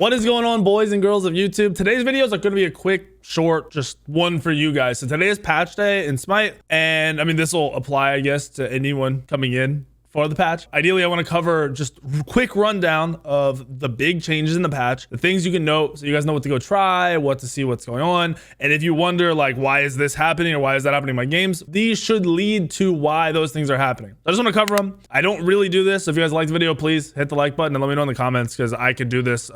What is going on, boys and girls of YouTube? Today's videos are going to be a quick, short, just one for you guys. So today is patch day in Smite, and I mean, this will apply, I guess, to anyone coming in for the patch. Ideally, I want to cover just quick rundown of the big changes in the patch, the things you can note so you guys know what to go try, what to see, what's going on. And if you wonder, like, why is this happening or why is that happening in my games, these should lead to why those things are happening. I just want to cover them. I don't really do this. If you guys like the video, please hit the like button and let me know in the comments, because I could do this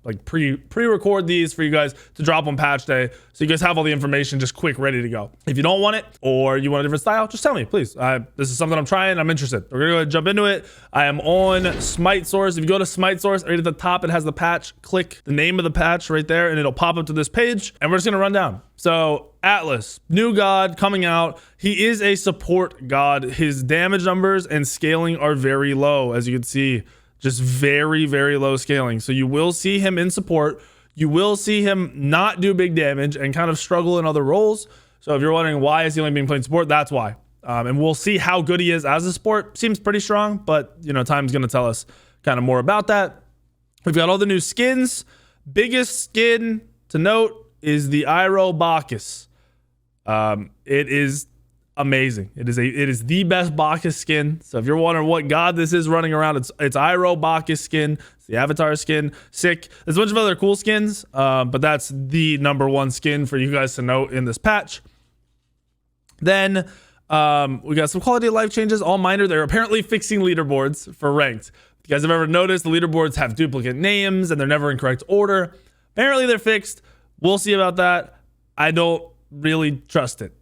like pre-record these for you guys to drop on patch day, so you guys have all the information just quick, ready to go. If you don't want it or you want a different style, just tell me, please. This is something I'm trying. I'm interested. We're gonna go ahead and jump into it. I am on Smite source. If you go to Smite source, right at the top, it has the patch. Click the name of the patch right there, and it'll pop up to this page. And we're just gonna run down. So Atlas, new god coming out. He is a support god. His damage numbers and scaling are very low, as you can see, just very, very low scaling. So you will see him in support. You will see him not do big damage and kind of struggle in other roles. So if you're wondering why is he only being played in support, that's why. And we'll see how good he is as a support. Seems pretty strong, but you know, time's gonna tell us kind of more about that. We've got all the new skins. Biggest skin to note is the Iroh Bacchus. It is amazing. It is the best Bacchus skin. So if you're wondering what god this is running around, it's Iroh Bacchus skin. It's the Avatar skin. Sick. There's a bunch of other cool skins, but that's the number1 skin for you guys to note in this patch. Then we got some quality of life changes, all minor. They're apparently fixing leaderboards for ranked. If you guys have ever noticed, the leaderboards have duplicate names and they're never in correct order. Apparently they're fixed. We'll see about that. I don't really trust it.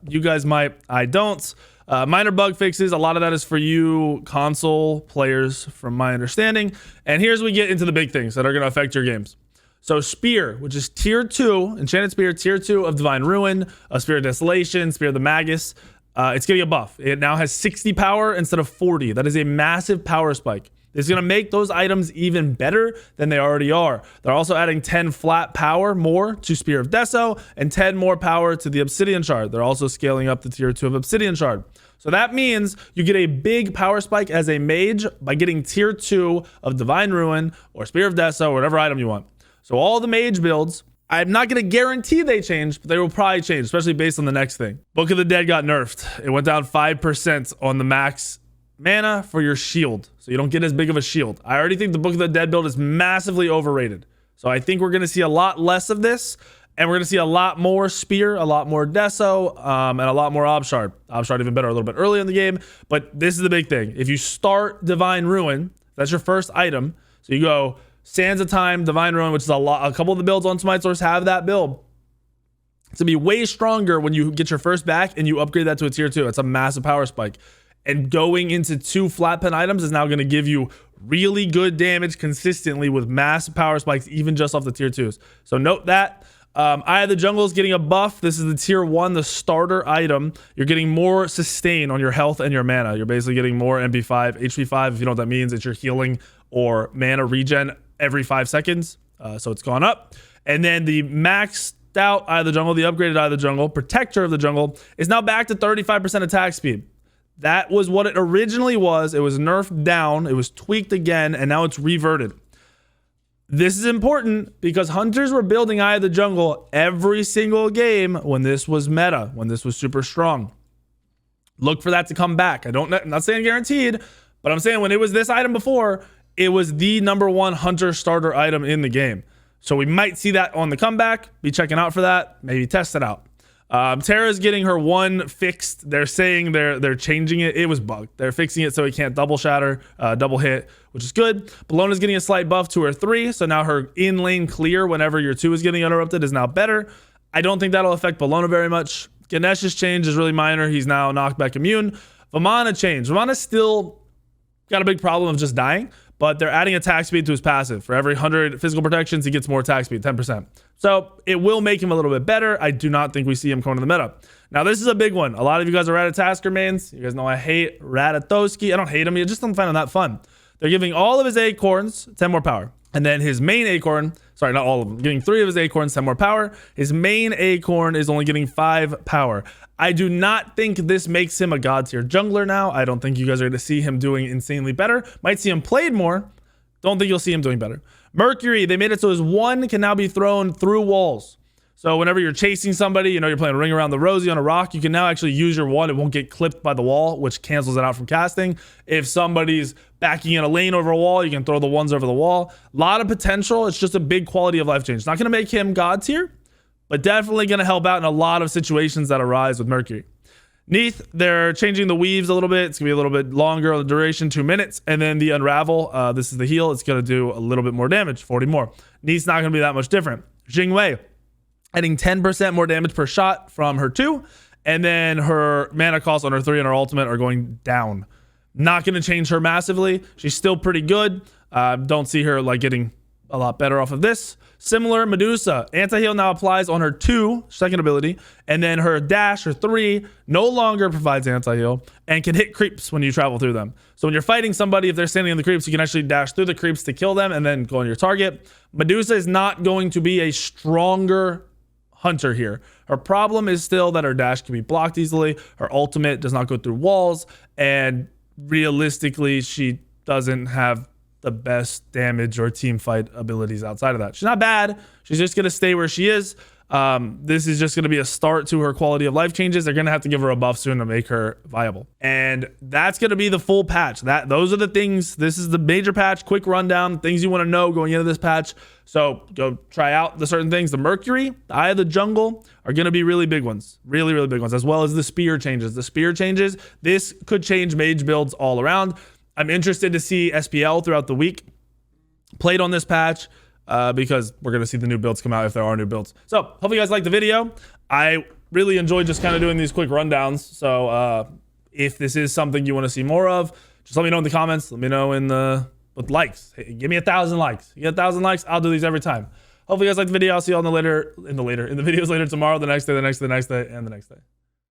You guys might, I don't. Minor bug fixes, a lot of that is for you console players from my understanding. And here's we get into the big things that are going to affect your games. So Spear, which is tier 2, Enchanted Spear, tier 2 of Divine Ruin, a Spear of Desolation, Spear of the Magus. It's getting a buff. It now has 60 power instead of 40. That is a massive power spike. It's going to make those items even better than they already are. They're also adding 10 flat power more to Spear of Deso and 10 more power to the Obsidian Shard. They're also scaling up the tier 2 of Obsidian Shard. So that means you get a big power spike as a mage by getting tier 2 of Divine Ruin or Spear of Deso or whatever item you want. So all the mage builds, I'm not going to guarantee they change, but they will probably change, especially based on the next thing. Book of the Dead got nerfed. It went down 5% on the max mana for your shield, so you don't get as big of a shield. I already think the Book of the Dead build is massively overrated. So I think we're going to see a lot less of this, and we're going to see a lot more Spear, a lot more Deso, and a lot more Obshard. Obshard even better a little bit early in the game, but this is the big thing. If you start Divine Ruin, that's your first item. So you go Sands of Time, Divine Ruin, which is a couple of the builds on Smite Source have that build. It's going to be way stronger when you get your first back and you upgrade that to a tier 2. It's a massive power spike. And going into 2 flat pen items is now going to give you really good damage consistently with massive power spikes, even just off the tier 2s. So note that. Eye of the Jungle is getting a buff. This is the tier 1, the starter item. You're getting more sustain on your health and your mana. You're basically getting more MP5, HP5. If you know what that means, it's your healing or mana regen every 5 seconds. So it's gone up. And then the maxed out Eye of the Jungle, the upgraded Eye of the Jungle, Protector of the Jungle, is now back to 35% attack speed. That was what it originally was. It was nerfed down. It was tweaked again, and now it's reverted. This is important because hunters were building Eye of the Jungle every single game when this was meta, when this was super strong. Look for that to come back. I'm not saying guaranteed, but I'm saying when it was this item before, it was the #1 hunter starter item in the game. So we might see that on the comeback. Be checking out for that. Maybe test it out. Terra's getting her 1 fixed. They're saying they're changing it. It was bugged. They're fixing it so it can't double shatter, double hit, which is good. Bellona's getting a slight buff to her 3, so now her in lane clear whenever your 2 is getting interrupted is now better. I don't think that'll affect Bellona very much. Ganesha's change is really minor. He's now knockback immune. Vamana changed. Vamana's still got a big problem of just dying, but they're adding attack speed to his passive. For every 100 physical protections, he gets more attack speed, 10%. So it will make him a little bit better. I do not think we see him coming to the meta. Now, this is a big one. A lot of you guys are Ratatosker mains. You guys know I hate Ratatoski. I don't hate him. I just don't find him that fun. They're giving all of his acorns 10 more power. And then his main acorn, sorry, not all of them, getting 3 of his acorns 10 more power. His main acorn is only getting 5 power. I do not think this makes him a god tier jungler now. I don't think you guys are going to see him doing insanely better. Might see him played more. Don't think you'll see him doing better. Mercury, they made it so his 1 can now be thrown through walls. So whenever you're chasing somebody, you know, you're playing Ring Around the Rosie on a rock, you can now actually use your 1. It won't get clipped by the wall, which cancels it out from casting. If somebody's backing in a lane over a wall, you can throw the 1s over the wall. A lot of potential. It's just a big quality of life change. It's not going to make him God tier, but definitely going to help out in a lot of situations that arise with Mercury. Neath, they're changing the weaves a little bit. It's going to be a little bit longer on the duration, 2 minutes. And then the Unravel, this is the heal. It's going to do a little bit more damage, 40 more. Neath's not going to be that much different. Jingwei, adding 10% more damage per shot from her 2. And then her mana cost on her 3 and her ultimate are going down. Not going to change her massively. She's still pretty good. Don't see her like getting a lot better off of this. Similar, Medusa, anti-heal now applies on her 2, second ability, and then her dash, her 3, no longer provides anti-heal and can hit creeps when you travel through them. So when you're fighting somebody, if they're standing in the creeps, you can actually dash through the creeps to kill them and then go on your target. Medusa is not going to be a stronger hunter here. Her problem is still that her dash can be blocked easily. Her ultimate does not go through walls, and realistically, she doesn't have the best damage or team fight abilities outside of that. She's not bad. She's just going to stay where she is. This is just going to be a start to her quality of life changes. They're going to have to give her a buff soon to make her viable. And that's going to be the full patch. Those are the things. This is the major patch, quick rundown, things you want to know going into this patch. So go try out the certain things. The Mercury, the Eye of the Jungle are going to be really big ones. Really, really big ones, as well as the spear changes. The spear changes, this could change mage builds all around. I'm interested to see SPL throughout the week played on this patch because we're going to see the new builds come out if there are new builds. So hope you guys liked the video. I really enjoyed just kind of doing these quick rundowns. So if this is something you want to see more of, just let me know in the comments. Let me know with likes. Hey, give me 1,000 likes. You get 1,000 likes, I'll do these every time. Hopefully you guys liked the video. I'll see you all in the videos later tomorrow, the next day, and the next day.